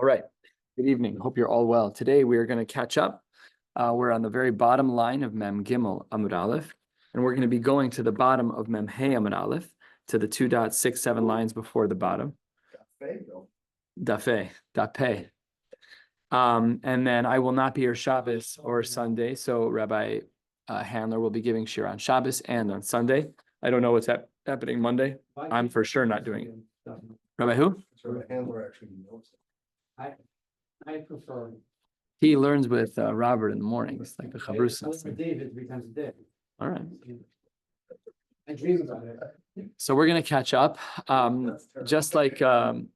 All right. Good evening. Hope you're all well. Today we are going to catch up. We're on the very bottom line of Mem Gimel Amud Aleph, and we're going to be going to the bottom of Mem Hey Amud Aleph to the 2.67 lines before the bottom. Dafe, Dape. And then I will not be here Shabbos or Sunday, so Rabbi Handler will be giving shiur on Shabbos and on Sunday. I don't know what's happening Monday. I'm for sure not doing it. Rabbi who? Rabbi Handler actually knows it. I prefer. He learns with Robert in the mornings, like the Chabrusa. With David 3 times a day. All right. I dream about it. So we're going to catch up. Just like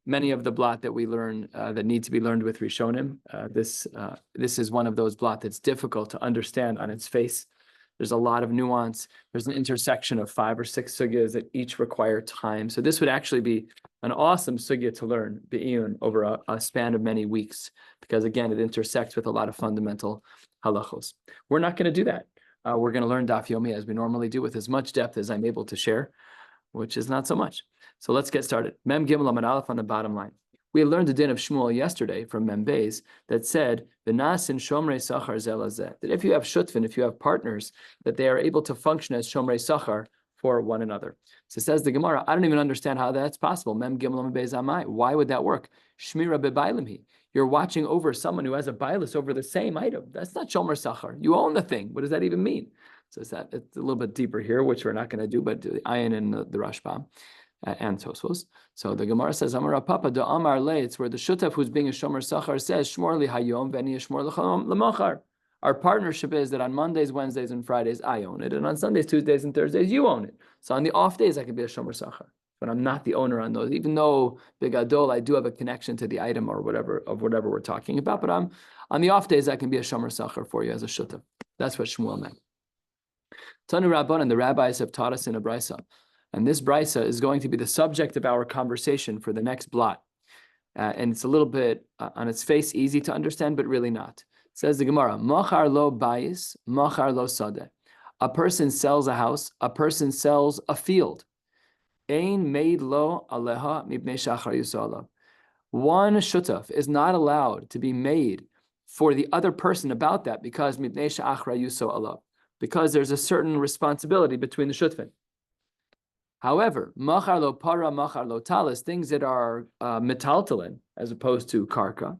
many of the blot that we learn that need to be learned with Rishonim, this is one of those blot that's difficult to understand on its face. There's a lot of nuance. There's an intersection of 5 or 6 sugyas that each require time. So this would actually be an awesome sugya to learn, be'iyun, over a span of many weeks, because again, it intersects with a lot of fundamental halachos. We're not going to do that. We're going to learn Daf Yomi as we normally do with as much depth as I'm able to share, which is not so much. So let's get started. Mem Gimel Amud Aleph on the bottom line. We learned the din of Shmuel yesterday from Mem Beis that said, "V'nasin shomrei sachar zel hazeh," that if you have shutvin, if you have partners, that they are able to function as shomrei sachar for one another. So says the Gemara, I don't even understand how that's possible. Mem Gimel Amud Beis Amai. Why would that work? Shmira bebailimhi. You're watching over someone who has a bailus over the same item. That's not shomer sachar. You own the thing. What does that even mean? So it's a little bit deeper here, which we're not going to do, but the ayin and the Rashbam. And Tosfos. So the Gemara says, Amar Papa de Amar Le, it's where the Shutaf who's being a Shomer Sachar says, Shmor li hayom v'ani shmor l'machar. Our partnership is that on Mondays, Wednesdays, and Fridays, I own it. And on Sundays, Tuesdays, and Thursdays, you own it. So on the off days, I can be a Shomer Sachar. But I'm not the owner on those, even though Bigadol, I do have a connection to the item or whatever we're talking about. But on the off days, I can be a Shomer Sachar for you as a Shutaf. That's what Shmuel meant. Tanu Rabbanan, the rabbis have taught us in a brisa. And this brisa is going to be the subject of our conversation for the next blot. And it's a little bit, on its face, easy to understand, but really not. It says the Gemara, Machar lo bayis, machar lo sadeh. A person sells a house, a person sells a field. Ein made lo aleha mibnei shachar yusalav. One shutaf is not allowed to be made for the other person about that because mibnei shachar yusalav, because there's a certain responsibility between the shutfin. However, machar lo para, machar lo talis, things that are metaltalin as opposed to karka.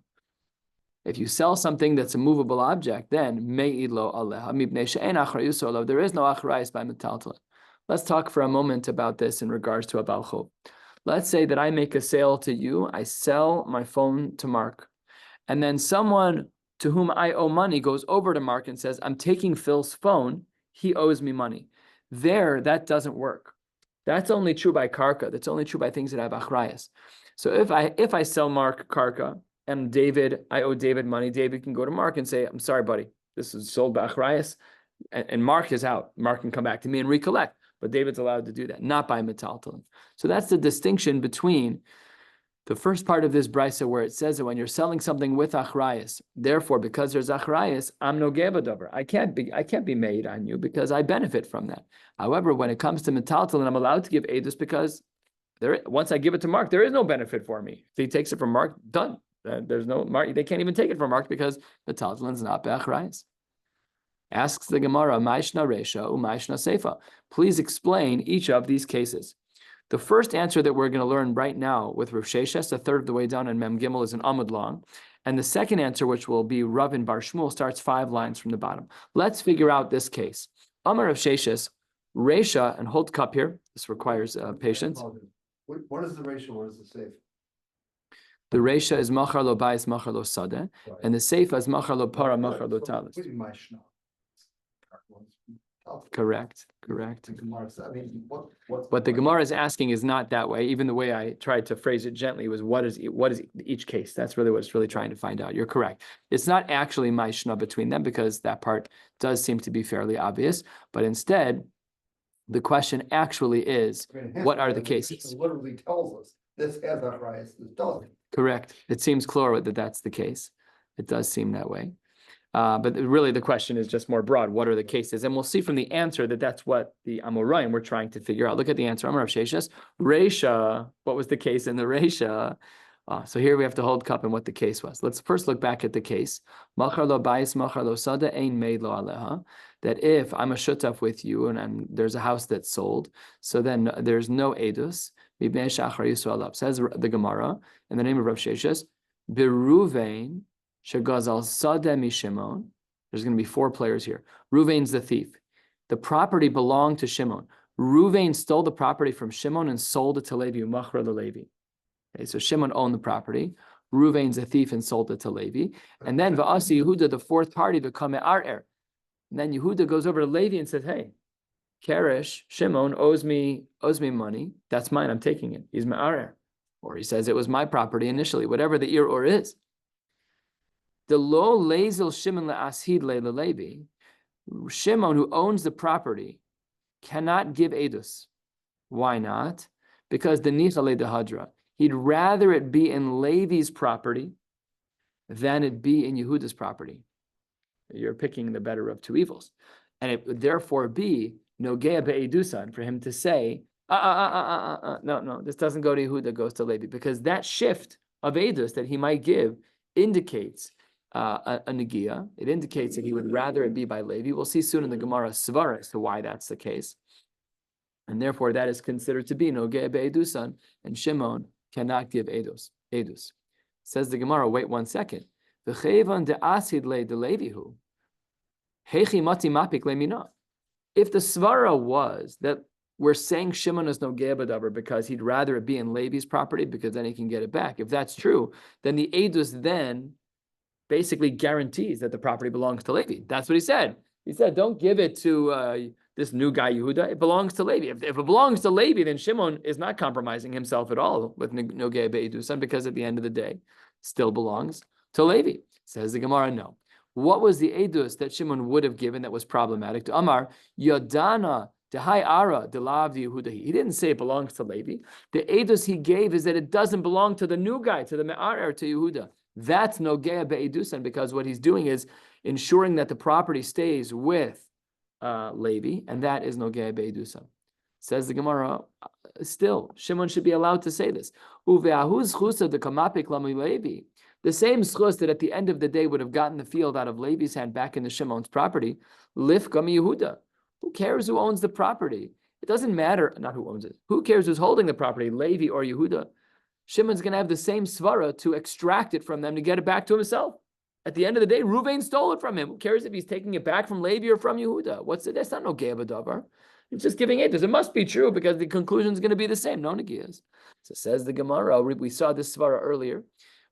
If you sell something that's a movable object, then me'id lo aleha mibnei she'en achrayus olav. There is no achrayus by metaltalin. Let's talk for a moment about this in regards to a balchov. Let's say that I make a sale to you. I sell my phone to Mark, and then someone to whom I owe money goes over to Mark and says, "I'm taking Phil's phone. He owes me money." There, that doesn't work. That's only true by karka. That's only true by things that have achrayas. So if I sell Mark karka and I owe David money, David can go to Mark and say, "I'm sorry, buddy, this is sold by achrayas," and Mark is out. Mark can come back to me and recollect, but David's allowed to do that, not by metaltalin. So that's the distinction between the first part of this brisa where it says that when you're selling something with achrayas, therefore, because there's achrayas, I'm no gevadavar. I can't be made on you because I benefit from that. However, when it comes to metaltalin, I'm allowed to give edus because once I give it to Mark, there is no benefit for me. If he takes it from Mark, done. There's no Mark. They can't even take it from Mark because metaltalin is not be'achrayas. Asks the Gemara, Ma'ishna Resha, U'Ma'ishna Seifa. Please explain each of these cases. The first answer that we're going to learn right now with Rav Sheshes, a third of the way down in Mem Gimel, is an Amud long. And the second answer, which will be Rav in Bar Shmuel, starts 5 lines from the bottom. Let's figure out this case. Amar Rav Sheshes, Resha, and hold cup here. This requires patience. What is the ratio? What is the safe? The Resha is Machar lo Bayis, Machar lo Sadeh, and the Seifa is Machar lo Para, Machar lo Talis. Correct. What the Gemara is asking is not that way. Even the way I tried to phrase it gently was what is each case. That's really what it's really trying to find out. You're correct. It's not actually Maishna between them because that part does seem to be fairly obvious. But instead, the question actually is, what are the cases? It literally tells us this has achrayus. This doesn't. Correct. It seems clear that that's the case. It does seem that way. But really the question is just more broad. What are the cases? And we'll see from the answer that that's what the Amoraim were trying to figure out. Look at the answer. Amar Rav Sheshes, Reisha, what was the case in the Reisha? So here we have to hold cup and what the case was. Let's first look back at the case. Machar lo bayis, machar lo sada, ein made lo aleha. That if I'm a shutaf with you and there's a house that's sold, so then there's no edus. Says the Gemara in the name of Rav Sheshes, Beruvain shegazal sada mishimon. There's going to be 4 players here. Ruvain's the thief. The property belonged to Shimon. Ruvain stole the property from Shimon and sold it to Levi, Machra the Levi. Okay, so Shimon owned the property. Ruvain's a thief and sold it to Levi. And then Va'asi Yehuda, the 4th party, become Ar'er. And then Yehuda goes over to Levi and says, hey, Karesh, Shimon owes me money. That's mine. I'm taking it. He's my Ar'er. Or he says it was my property initially, whatever the ir or is. The lo lezel Shimon le'ashid le'levi. Shimon, who owns the property, cannot give edus. Why not? Because the nichale dehadra. He'd rather it be in Levi's property than it be in Yehuda's property. You're picking the better of 2 evils. And it would therefore be nogea be'edusan for him to say, no, this doesn't go to Yehuda, goes to Levi. Because that shift of edus that he might give indicates a negia. It indicates that he would rather it be by Levi. We'll see soon in the Gemara Svara as to why that's the case. And therefore that is considered to be nogea be'edusan, and Shimon cannot give edus. Says the Gemara, wait 1 second. If the svara was that we're saying Shimon is nogea b'davar because he'd rather it be in Levi's property because then he can get it back. If that's true, then the edus then basically guarantees that the property belongs to Levi. That's what he said. He said, don't give it to this new guy, Yehuda. It belongs to Levi. If it belongs to Levi, then Shimon is not compromising himself at all with Nogea Be'edusan, because at the end of the day, still belongs to Levi. Says the Gemara, no. What was the edus that Shimon would have given that was problematic? To Amar, Yodana, Dehai Ara, Delav Yehuda. He didn't say it belongs to Levi. The edus he gave is that it doesn't belong to the new guy, to the Me'arer, to Yehuda. That's Nogea Be'edusan, because what he's doing is ensuring that the property stays with Levi, and that is Nogea Be'edusan. Says the Gemara, still, Shimon should be allowed to say this. Uve'ahuz chusa de kamapik lami Levi. The same schus that at the end of the day would have gotten the field out of Levi's hand back into Shimon's property, lif gami Yehuda. Who cares who owns the property? It doesn't matter, not who owns it. Who cares who's holding the property, Levi or Yehuda? Shimon's going to have the same svara to extract it from them to get it back to himself. At the end of the day, Ruvain stole it from him. Who cares if he's taking it back from Levi or from Yehuda? What's it? That's not Nogea b'davar. It's just giving it. It must be true because the conclusion is going to be the same. No negias. So says the Gemara. We saw this svara earlier.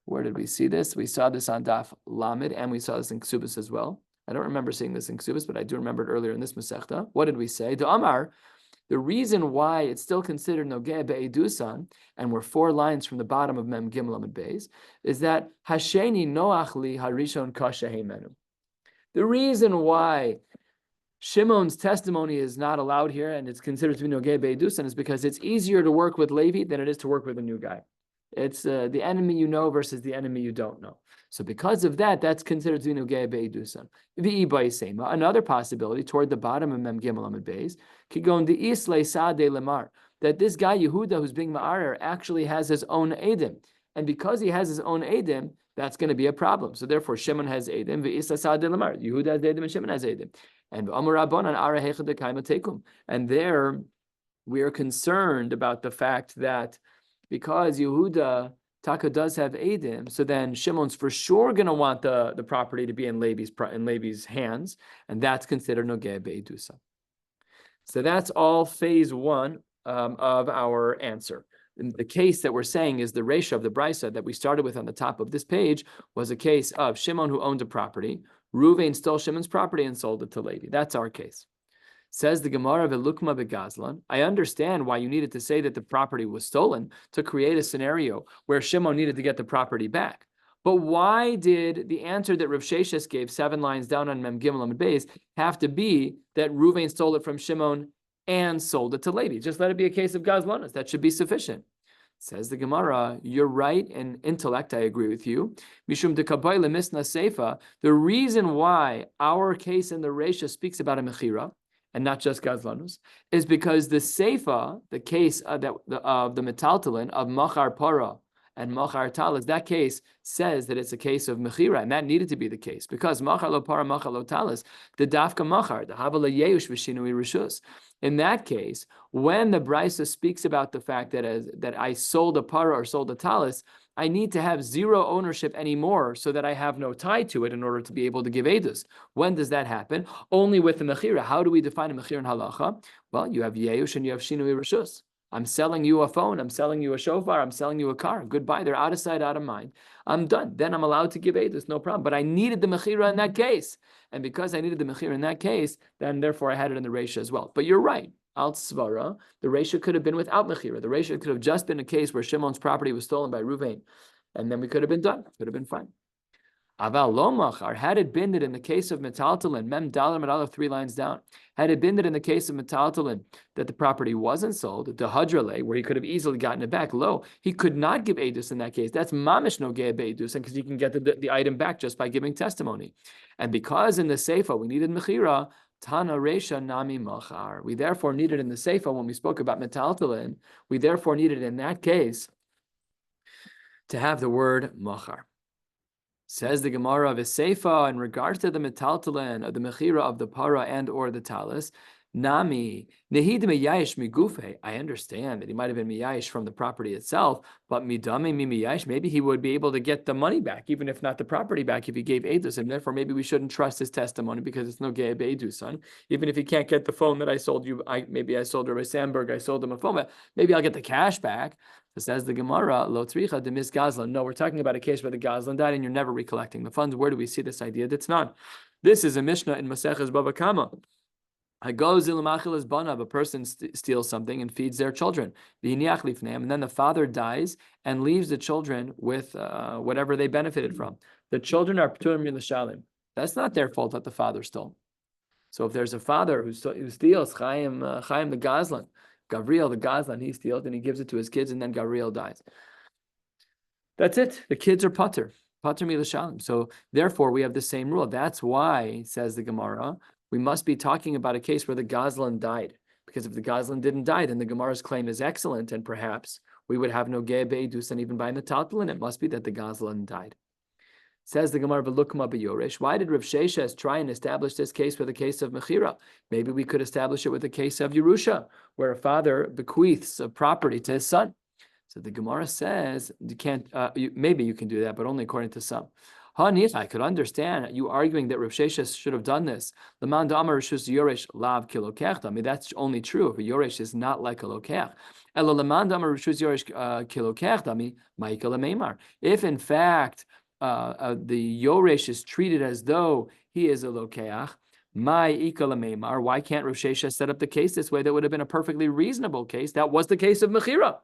Where did we see this? We saw this on Daf Lamed, and we saw this in Ksubis as well. I don't remember seeing this in Ksubis, but I do remember it earlier in this Masechta. What did we say? The Amar, the reason why it's still considered Nogea Be'edusan, and we're 4 lines from the bottom of Mem Gimel Amud Beis, is that Hasheni Noach li Harishon Kasha Heimenu. The reason why Shimon's testimony is not allowed here and it's considered to be Nogea Be'edusan is because it's easier to work with Levi than it is to work with a new guy. It's the enemy you know versus the enemy you don't know. So because of that, that's considered to be Nogea Be'edusan. Another possibility toward the bottom of Mem Gimel Amud Beis could go in the Islay Sadeh Lemar, that this guy Yehuda who's being Ma'arer actually has his own Edim. And because he has his own Edim, that's going to be a problem. So therefore, Shimon has Edim, V'Islay Sadeh Lemar. Yehuda has Edim and Shimon has Edim. And Amar Rabbanan Ara Hechad Dekaima Tekum. And there we are concerned about the fact that because Yehuda Taka does have Edim, so then Shimon's for sure going to want the property to be in Levi's hands, and that's considered Nogea Be'edusan. So that's all phase 1 of our answer. And the case that we're saying is the Reisha of the Brisa that we started with on the top of this page was a case of Shimon who owned a property. Ruvain stole Shimon's property and sold it to Levi. That's our case. Says the Gemara Velukma Begazlan. I understand why you needed to say that the property was stolen to create a scenario where Shimon needed to get the property back. But why did the answer that Rav Sheshes gave 7 lines down on Mem Gimel Amud Beis have to be that Ruvain stole it from Shimon and sold it to Levi? Just let it be a case of Gazlanas. That should be sufficient. Says the Gemara, you're right in intellect, I agree with you. Mishum de Kabayla Misna Seifa. The reason why our case in the Reisha speaks about a Mechira and not just Gazlanus, is because the Seifa, the case of the Metaltalin, of Machar Para and machar talis, that case says that it's a case of mechira, and that needed to be the case because machar lo para, machar lo talis, the dafka machar, the havala yeush v'shinui rishus. In that case, when the brisa speaks about the fact that I sold a para or sold a talis, I need to have zero ownership anymore so that I have no tie to it in order to be able to give edus. When does that happen? Only with the mechira. How do we define a mechira in halacha? Well, you have yeush and you have shinui rishus. I'm selling you a phone, I'm selling you a shofar, I'm selling you a car. Goodbye, they're out of sight, out of mind. I'm done. Then I'm allowed to give edus, no problem. But I needed the mechira in that case. And because I needed the mechira in that case, then therefore I had it in the reisha as well. But you're right. Al Svara, the reisha could have been without mechira. The reisha could have just been a case where Shimon's property was stolen by Ruvain. And then we could have been done. Could have been fine. Aval lo machar, had it been that in the case of metaltalin, mem dalar medalaf 3 lines down, had it been that in the case of metaltalin that the property wasn't sold, the hadrale, where he could have easily gotten it back, lo, he could not give edus in that case. That's mamish no ge beidus, and because you can get the item back just by giving testimony. And because in the seifa we needed mechira, Tana Resha Nami Machar. We therefore needed in the Seifa, when we spoke about metaltalin, we therefore needed in that case to have the word Machar. Says the Gemara of Seifa in regards to the metaltalin of the mechira of the para and or the talis, Nami nehid miyayish migufe. I understand that he might have been miyayish from the property itself, but midame mi miyayish, maybe he would be able to get the money back, even if not the property back, if he gave edus, and therefore maybe we shouldn't trust his testimony because it's no gei beidus, son. Even if he can't get the phone that I sold you, maybe I sold Rabbi Sandberg, I sold him a phone, but maybe I'll get the cash back. So says the Gemara, lo tricha de mis gazlan. No, we're talking about a case where the gazlan died and you're never recollecting the funds. Where do we see this idea? That's not. This is a Mishnah in Maseches Bava Kama. A person steals something and feeds their children, and then the father dies and leaves the children with whatever they benefited from. The children are pturim l'shalim. That's not their fault that the father stole. So if there's a father who steals, Chaim the Gazlan, Gavriel the Gazlan, he steals and he gives it to his kids, and then Gavriel dies. That's it. The kids are pater l'shalim. So therefore, we have the same rule. That's why, says the Gemara, we must be talking about a case where the Gazlan died. Because if the Gazlan didn't die, then the Gemara's claim is excellent, and perhaps we would have no gei beidus, and even by metaltalin, it must be that the Gazlan died. Says the Gemara, "V'lukma b'yoresh." Why did Rav Sheshes try and establish this case with a case of mechira? Maybe we could establish it with a case of Yerusha, where a father bequeaths a property to his son. So the Gemara says you can't. Maybe you can do that, but only according to some. I could understand you arguing that Rav Sheshes should have done this. The man damar rishus yoresh lav kilokech. I mean, that's only true if a yoresh is not like a lokech. Elo leman damar rishus yoresh kilokech. I mean, ma'ikal meimar. If in fact the yoresh is treated as though he is a lokeach, why can't Rav Sheshes set up the case this way? That would have been a perfectly reasonable case. That was the case of mechira.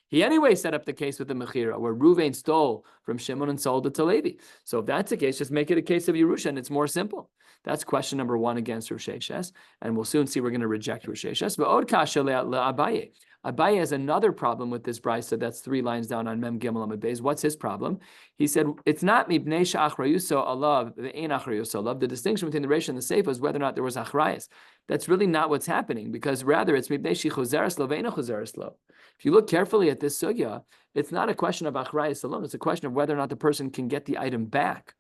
He anyway set up the case with the mechira, where Ruvain stole from Shimon and sold it to Levi. So if that's the case, just make it a case of Yerusha, and it's more simple. That's question number 1 against Rav Sheshes, and we'll soon see we're going to reject Rav Sheshes. But Od Kasha Abaye. Abaye has another problem with this brisa that's 3 lines down on Mem Gimel Amud Beis. What's his problem? He said it's not mibnei she'achrayuso alav ve'ein achrayuso alav. The distinction between the Reish and the Seifa is whether or not there was achrayus. That's really not what's happening, because rather it's mibnei she'chozeres lo ve'ein chozeres lo. If you look carefully at this sugya, it's not a question of achrayus alone. It's a question of whether or not the person can get the item back.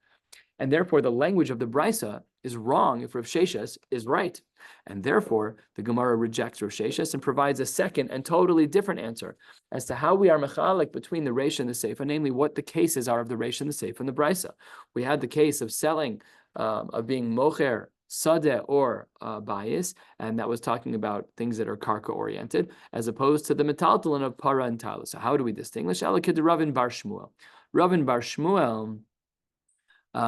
And therefore, the language of the brisa is wrong if Rav Sheshes is right. And therefore, the Gemara rejects Rav Sheshes and provides a second and totally different answer as to how we are mechalik between the Reish and the Seifa, namely what the cases are of the Reish and the Seifa and the brisa. We had the case of selling, of being mocher, sadeh, or bias, and that was talking about things that are karka-oriented, as opposed to the metaltalin of para and talis. So how do we distinguish? Alakid Ravin Bar Shmuel. Ravin Bar Shmuel,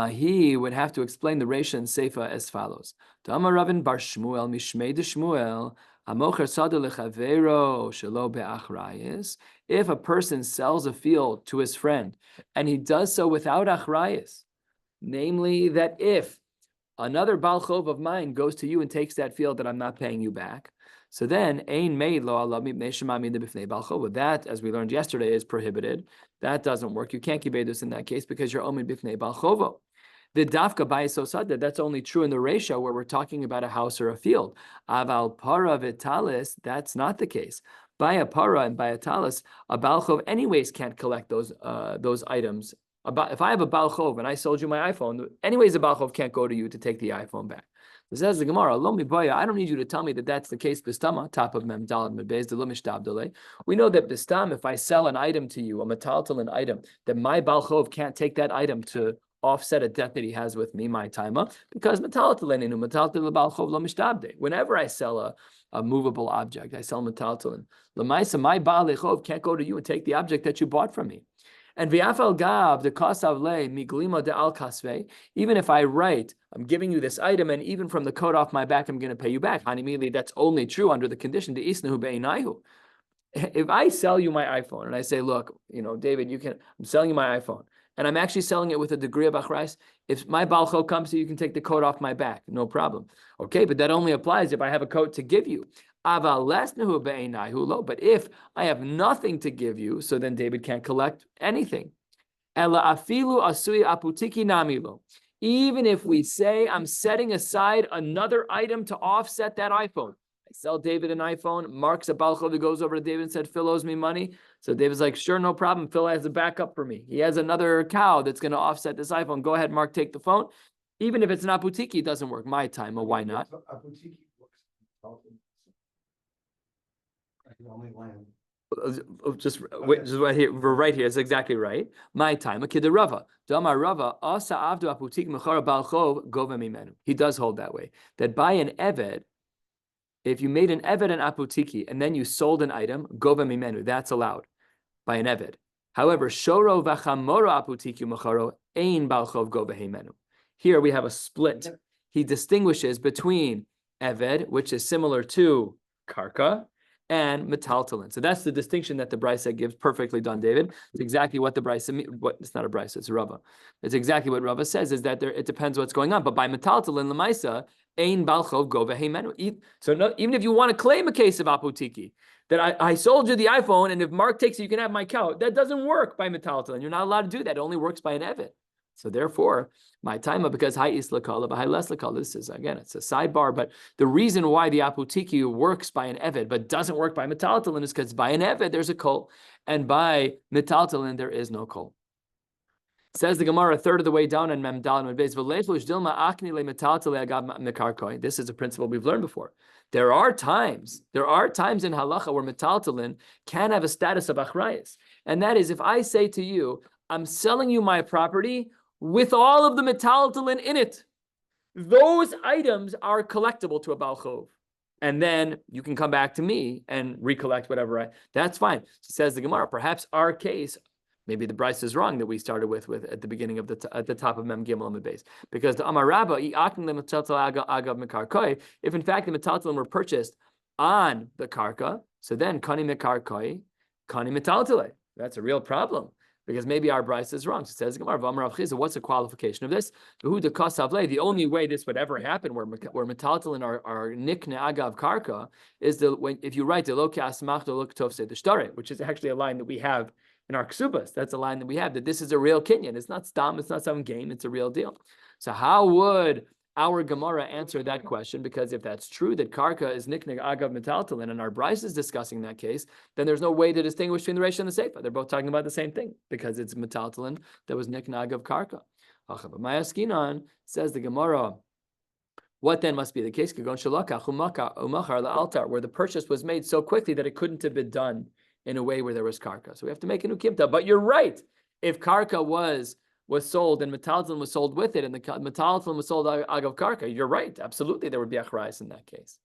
he would have to explain the Reish and Seifa as follows. Tama Ravin Bar Shmuel, Mishmei de Shmuel, Hamocher Sadeh Lechavero Shelo Be'achrayis. If a person sells a field to his friend, and he does so without achrayis, namely that if another Baal Chov of mine goes to you and takes that field that I'm not paying you back, so then ein made lo alav mipnei shema mida b'fnei Baal Chov. That, as we learned yesterday, is prohibited. That doesn't work. You can't keep edus in that case because you're omid b'fnei Baal Chovo. The dafka b'ayis osada, that's only true in the ratio where we're talking about a house or a field. Aval para vitalis, that's not the case. By a para and by a talis, a balchov anyways can't collect those items. If I have a balchov and I sold you my iPhone, anyways a balchov can't go to you to take the iPhone back. It says the Gemara, I don't need you to tell me that that's the case. Bistama, top of mem dalad medbeis delay. We know that bistam, if I sell an item to you, a metaltalin item, that my balchov can't take that item to offset a debt that he has with me, my timer, because metaltalin balchov lo mishtabde. Whenever I sell a movable object, I sell metaltalin. Lamaisa, my balchov can't go to you and take the object that you bought from me. And v'afal gav the kasav le miglima de al kasve. Even if I write, I'm giving you this item, and even from the coat off my back, I'm going to pay you back. Hanimili, that's only true under the condition de isnahu be'inahu. If I sell you my iPhone and I say, look, David, I'm selling you my iPhone, and I'm actually selling it with a degree of achrayis. If my balcho comes to you, you can take the coat off my back, no problem. Okay, but that only applies if I have a coat to give you. But if I have nothing to give you, so then David can't collect anything. Even if we say I'm setting aside another item to offset that iPhone. I sell David an iPhone, Mark's a balchov that goes over to David and said, Phil owes me money. So David's like, sure, no problem. Phil has a backup for me. He has another cow that's going to offset this iPhone. Go ahead, Mark, take the phone. Even if it's an aputiki, it doesn't work. My time, well, why not? Just right here, we're right here. It's exactly right. My time, a kid Rava. He does hold that way. That by an eved, if you made an eved an apotiki and then you sold an item, gova mimenu, that's allowed by an eved. However, shoro v'chamoro apotiki macharo ein balchov gova heimenu. Here we have a split. He distinguishes between eved, which is similar to karka, and metaltalin. So that's the distinction that the Brisa gives. Perfectly done, David. It's exactly what the Brisa means. It's not a Brisa, it's a Rava. It's exactly what Rava says, is that it depends what's going on. But by metaltalin, lemaisa, ein balchov gova heimenu. So even if you want to claim a case of apotiki, that I sold you the iPhone, and if Mark takes it, you can have my cow. That doesn't work by metaltalin. You're not allowed to do that. It only works by an eved. So therefore, my time, because high is lakala, but high less lakala. This is, again, it's a sidebar, but the reason why the apotiki works by an eved, but doesn't work by metaltalin is because by an eved, there's a kol, and by metaltalin, there is no kol. Says the Gemara, a third of the way down in Memdal and Beis. This is a principle we've learned before. There are times in halacha where metaltalin can have a status of achrayis, and that is if I say to you, I'm selling you my property with all of the metaltalin in it. Those items are collectible to a balchov. And then you can come back to me and recollect whatever that's fine. So says the Gemara, perhaps our case, maybe the Bryce is wrong that we started with at the beginning of at the top of Mem Gimel on the base. Because the Amar Rabba, if in fact the metaltalin were purchased on the karka, so then kani mekarkoi, kani metaltalin. That's a real problem. Because maybe our Bryce is wrong. So it says, what's the qualification of this? The only way this would ever happen where metaltalin are nikne agav karka is if you write the lo asmach lo ketov se the which is actually a line that we have in our ksubas. That's a line that we have, that this is a real kinyan. It's not stam, it's not some game, it's a real deal. So how would our Gemara answer that question? Because if that's true, that karka is nikne agav metaltalin, and our Bryce is discussing that case, then there's no way to distinguish between the Reish and the Seifa. They're both talking about the same thing, because it's metaltalin that was nikne agav karka. Mayaskinan, says the Gemara, what then must be the case? Where the purchase was made so quickly that it couldn't have been done in a way where there was karka. So we have to make a new kimta. But you're right. If karka was sold and metaltalin was sold with it, and the metaltalin was sold agav karka, you're right. Absolutely, there would be achrayis in that case.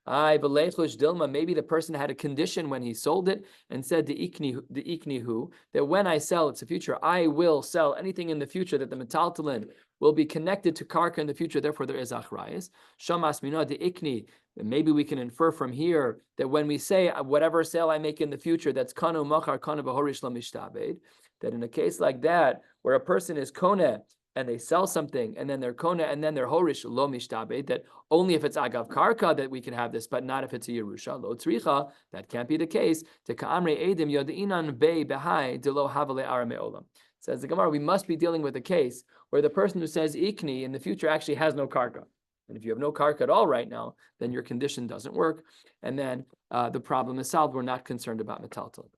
Maybe the person had a condition when he sold it and said the iknihu, that when I sell, it's the future, I will sell anything in the future that the metaltalin will be connected to karka in the future, therefore there is achrayis. Shamas mina the ikni, maybe we can infer from here that when we say whatever sale I make in the future, that's kanu machar kanu v'horish lo mishtabed, that in a case like that, where a person is koneh and they sell something, and then they're koneh, and then they're horish lo mishtabed, that only if it's agav karka that we can have this, but not if it's a yerusha lo tzricha, that can't be the case. To ka'amre edim yodinan bei behai de lo havale arame olam. Says the Gemara, we must be dealing with a case where the person who says ikni in the future actually has no karka. And if you have no karka at all right now, then your condition doesn't work. And then the problem is solved. We're not concerned about metaltal.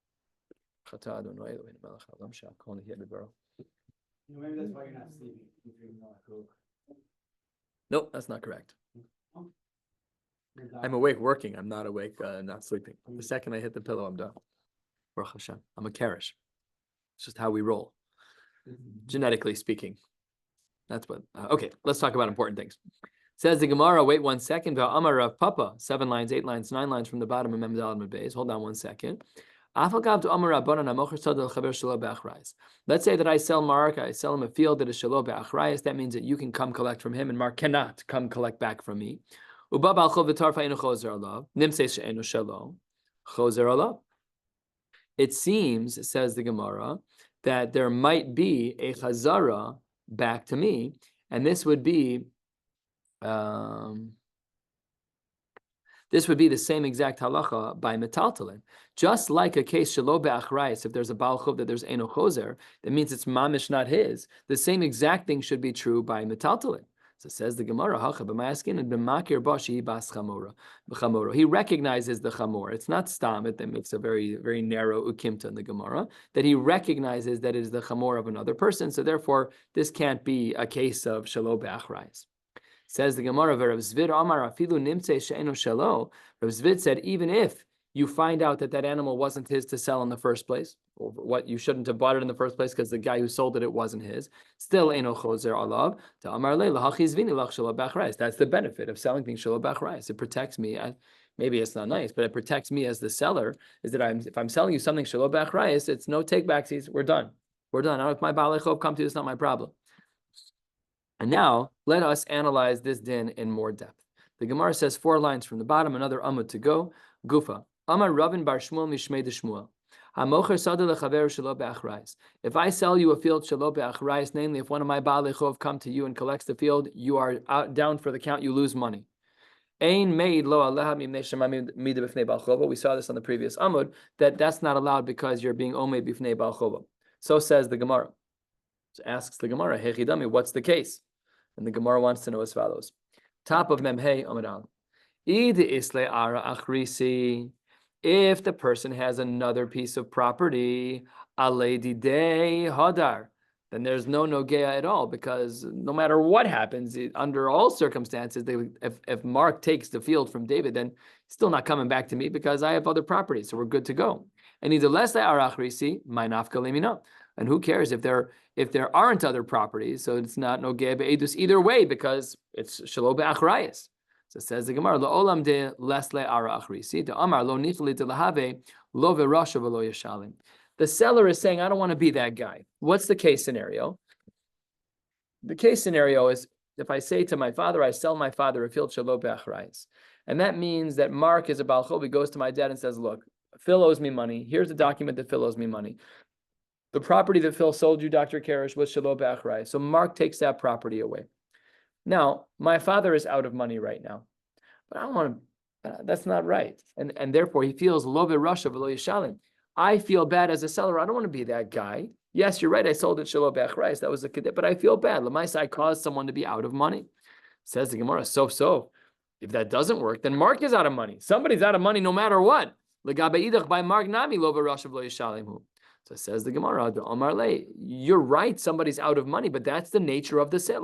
Maybe that's why you're not sleeping. You're drinking all that Coke. Nope, that's not correct. You're I'm awake working. I'm not awake, not sleeping. The second I hit the pillow, I'm done. Baruch Hashem. I'm a Karesh. It's just how we roll, genetically speaking. That's what. Okay, let's talk about important things. Says the Gemara. Wait 1 second. Amar Rav Papa. 7 lines, 8 lines, 9 lines from the bottom of Mem Daled Mem Beis. Hold on 1 second. Let's say that I sell Mark, I sell him a field that is shelo be'achrayis. That means that you can come collect from him, and Mark cannot come collect back from me. It seems, says the Gemara, that there might be a chazara back to me, and this would be the same exact halacha by metaltalin. Just like a case shelo be'achrayis, if there's a baal chuv that there's eno chozer, that means it's mamish, not his. The same exact thing should be true by metaltalin. So says the Gemara, he recognizes the chamor. It's not stam, it makes a very, very narrow ukimta in the Gemara, that he recognizes that it is the chamor of another person. So therefore, this can't be a case of shelo be'achrayis. Says the Gemara, Rav Zvid Amar afilu nimtze she'eno shelo. Rav Zvid said, even if you find out that that animal wasn't his to sell in the first place, or what you shouldn't have bought it in the first place because the guy who sold it wasn't his, still eno chozer alav. To Amar le lahachizvini lach shelo b'achrayis. That's the benefit of selling things shelo b'achrayis. It protects me. Maybe it's not nice, but it protects me as the seller. Is that if I'm selling you something shelo b'achrayis, it's no take backsies. We're done. We're done. Now if my baalei chov come to you, it's not my problem. And now, let us analyze this din in more depth. The Gemara says 4 lines from the bottom, another amud to go. Gufa. Amar Ravin bar Shmuel mishmei de Shmuel. Hamocher sada lechaver shelo be'achrayis. If I sell you a field shelo be'achrayis, namely if one of my baalei chov come to you and collects the field, you are down for the count, you lose money. Ein meid lo aleha mimnei shemami mida b'fnei baal chova. We saw this on the previous amud, that's not allowed because you're being omed b'fnei baal chova. So says the Gemara. So asks the Gemara, Hechidami, what's the case? And the Gemara wants to know as follows. Top of Memhei Amidal. Isle ara achrisi. If the person has another piece of property, aledi de hadar, then there's no nogea at all, because no matter what happens, under all circumstances, if Mark takes the field from David, then he's still not coming back to me because I have other properties, so we're good to go. And either less ara achrisi, my nafka lemina. And who cares if there aren't other properties? So it's not nogea be'edus either way, because it's shelo be'achrayis. So it says the Gemara, La'olam de lesle ara achrisi, de amar lo nichli de lahave, lo ve'rasha v'lo yashalim. The seller is saying, I don't want to be that guy. What's the case scenario? The case scenario is, if I say to my father, I sell my father a field shelo be'achrayis. And that means that Mark is a baal chov. He goes to my dad and says, look, Phil owes me money. Here's the document that Phil owes me money. The property that Phil sold you, Dr. Karesh, was shelo be'achrayis. So Mark takes that property away. Now, my father is out of money right now, but I don't want to, that's not right. And therefore he feels lo ve'rasha v'lo yashalim. I feel bad as a seller. I don't want to be that guy. Yes, you're right. I sold it shelo be'achrayis. That was a kedit, but I feel bad. L'maisa, I caused someone to be out of money. Says the Gemara, so. If that doesn't work, then Mark is out of money. Somebody's out of money no matter what. L'gabe idach by Mark nami lo ve'rasha v'lo yashalim. So says the Gemara, you're right, somebody's out of money, but that's the nature of the sale.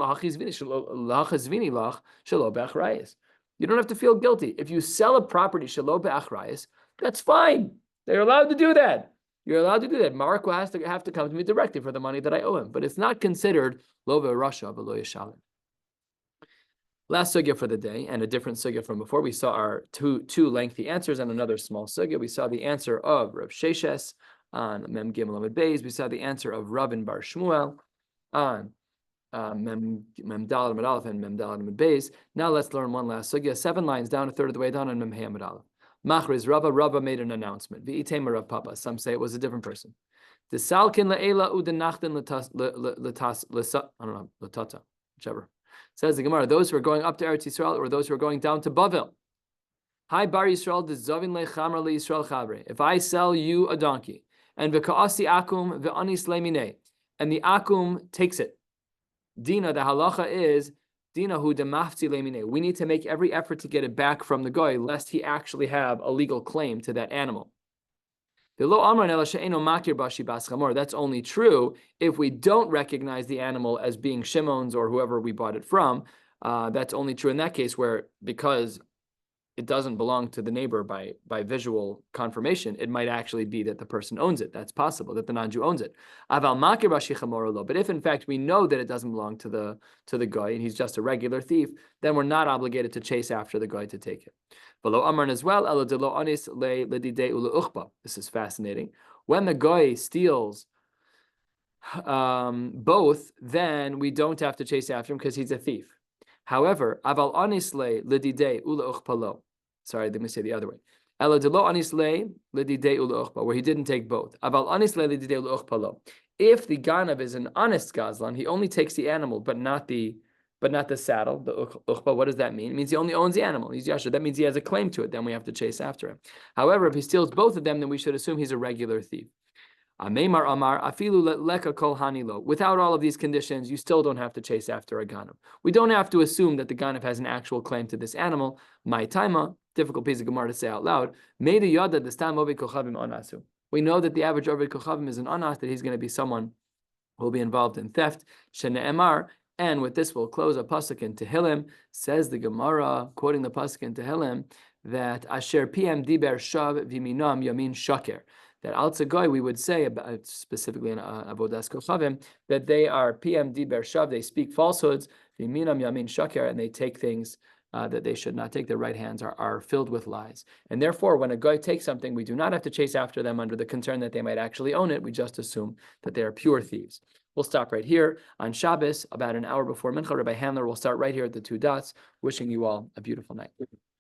You don't have to feel guilty. If you sell a property, shelo be'achrayis, that's fine. They're allowed to do that. You're allowed to do that. Mark will have to come to me directly for the money that I owe him, but it's not considered lo ve'rasha v'lo yashalim. Last sugya for the day, and a different sugya from before. We saw our two lengthy answers and another small sugya. We saw the answer of Rav Sheshes on Mem Gimel Amid Beis. We saw the answer of Ravin bar Shmuel on Mem Daled Amid Aleph and Mem Daled Amid Beis. Now let's learn one last sugya. 7 lines down, a third of the way down on Mem Hey Amid Aleph. Machriz Rava made an announcement. V'itema Rav Papa. Some say it was a different person. Desalkin le'ela u'denachtin letas I don't know, letata, whichever. Says the Gemara, those who are going up to Eretz Yisrael or those who are going down to Bavel. Hi Bar Yisrael, dezavin lechamra leYisrael chabre. If I sell you a donkey, and v'ka'asi akum v'anis lemine, and the akum takes it. Dina, the halacha is Dinahu demafti lemine. We need to make every effort to get it back from the goy, lest he actually have a legal claim to that animal. That's only true if we don't recognize the animal as being Shimon's or whoever we bought it from. That's only true in that case where, because it doesn't belong to the neighbor by visual confirmation, it might actually be that the person owns it. That's possible, that the non-Jew owns it. But if in fact we know that it doesn't belong to the guy and he's just a regular thief, then we're not obligated to chase after the guy to take it. As well, this is fascinating. When the guy steals both, then we don't have to chase after him because he's a thief. However, aval anisle lidide ula uchpalo. Sorry, let me say the other way. Eladilo anisle lidide ula uchpa, where he didn't take both. Aval anisle lidide ula uchpalo. If the ganav is an honest gazlan, he only takes the animal, but not the saddle, the uchpa. What does that mean? It means he only owns the animal. He's yashar. That means he has a claim to it. Then we have to chase after him. However, if he steals both of them, then we should assume he's a regular thief. Without all of these conditions, you still don't have to chase after a ganav. We don't have to assume that the ganav has an actual claim to this animal. My taima, difficult piece of Gemara to say out loud. We know that the average Ovid Kochavim is an anas, that he's going to be someone who will be involved in theft. Shene'emar, and with this we'll close a pasuk in Tehillim. Says the Gemara, quoting the pasuk in Tehillim, that Asher PM Diber Shav Viminam Yamin Shaker. That al tzagoy, we would say, about, specifically in Avodas Kochavim, that they are PMD Bershav, they speak falsehoods, Viminam Yamin Shaker, and they take things that they should not take. Their right hands are filled with lies. And therefore, when a guy takes something, we do not have to chase after them under the concern that they might actually own it. We just assume that they are pure thieves. We'll stop right here. On Shabbos, about an hour before Mincha, Rabbi Handler will start right here at the 2 dots, wishing you all a beautiful night.